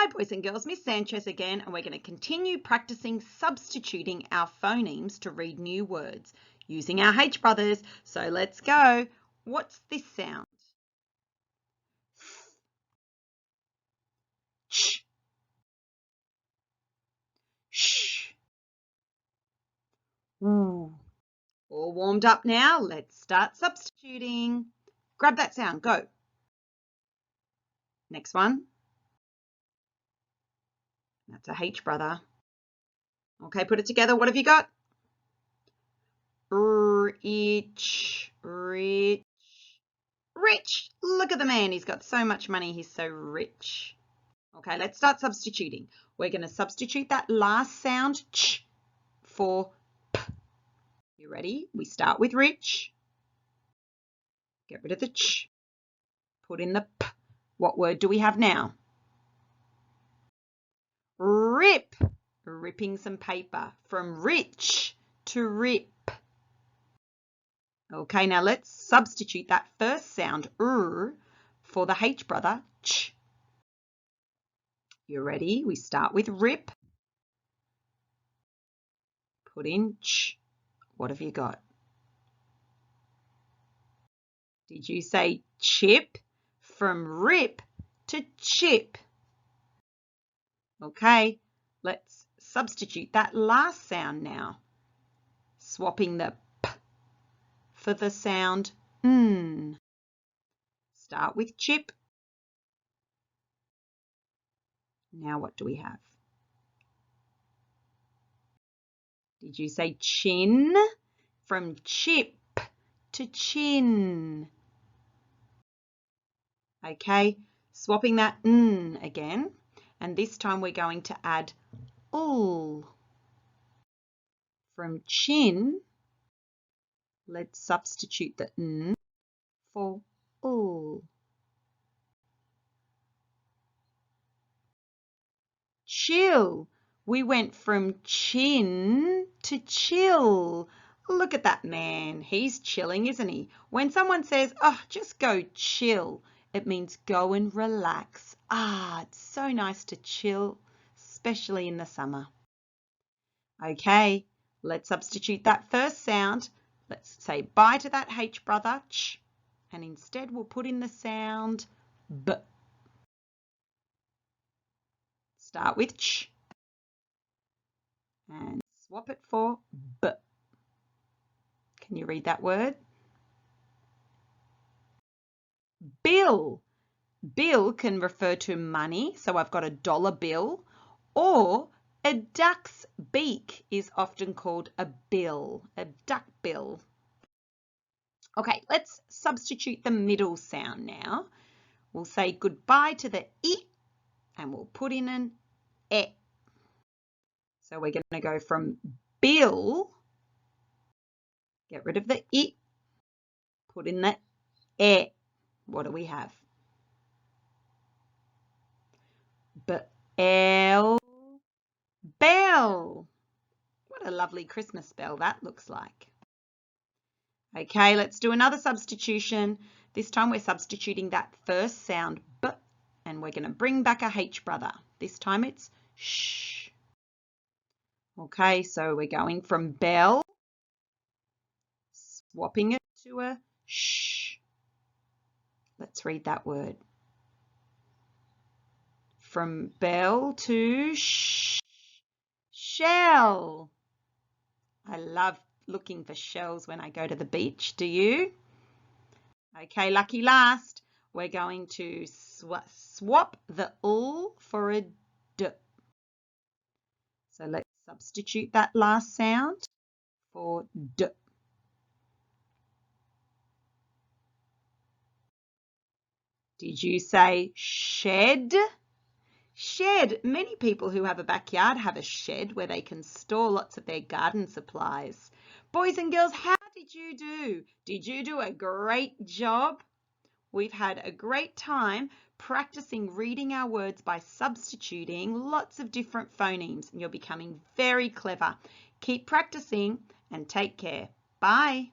Hi boys and girls, Miss Sanchez again, and we're going to continue practicing substituting our phonemes to read new words using our H brothers. So let's go. What's this sound? Sh. Sh. Ooh. All warmed up now. Let's start substituting. Grab that sound. Go. Next one. That's a H brother. Okay, put it together. What have you got? Rich. Rich. Rich. Look at the man. He's got so much money. He's so rich. Okay, let's start substituting. We're going to substitute that last sound ch for p. You ready? We start with rich. Get rid of the ch. Put in the p. What word do we have now? Rip. Ripping some paper. From rich to rip. Okay, now let's substitute that first sound for the H brother ch. You ready? We start with rip. Put in ch. What have you got? Did you say chip? From rip to chip. Okay, let's substitute that last sound now. Swapping the p for the sound n. Start with chip. Now what do we have? Did you say chin? From chip to chin. Okay, swapping that n again, and this time we're going to add ul. From chin, let's substitute the n for ul. Chill. We went from chin to chill. Look at that man. He's chilling, isn't he? When someone says, oh, just go chill, it means go and relax. It's so nice to chill, especially in the summer. Okay, let's substitute that first sound. Let's say bye to that H brother, ch, and instead we'll put in the sound b. Start with ch and swap it for b. Can you read that word? Bill. Bill can refer to money, so I've got a dollar bill, or a duck's beak is often called a bill, a duck bill. Okay, let's substitute the middle sound now. We'll say goodbye to the I and we'll put in an E. So we're going to go from bill, get rid of the I, put in the E. What do we have? Bell. Bell. What a lovely Christmas bell that looks like. Okay, let's do another substitution. This time we're substituting that first sound b, and we're going to bring back a H brother. This time it's sh. Okay, so we're going from bell, swapping it to a sh. Let's read that word. From bell to sh. Shell. I love looking for shells when I go to the beach. Do you? Okay, lucky last. We're going to swap the ul for a d. So let's substitute that last sound for d. Did you say shed? Shed. Many people who have a backyard have a shed where they can store lots of their garden supplies. Boys and girls, how did you do? Did you do a great job? We've had a great time practicing reading our words by substituting lots of different phonemes, and you're becoming very clever. Keep practicing and take care. Bye.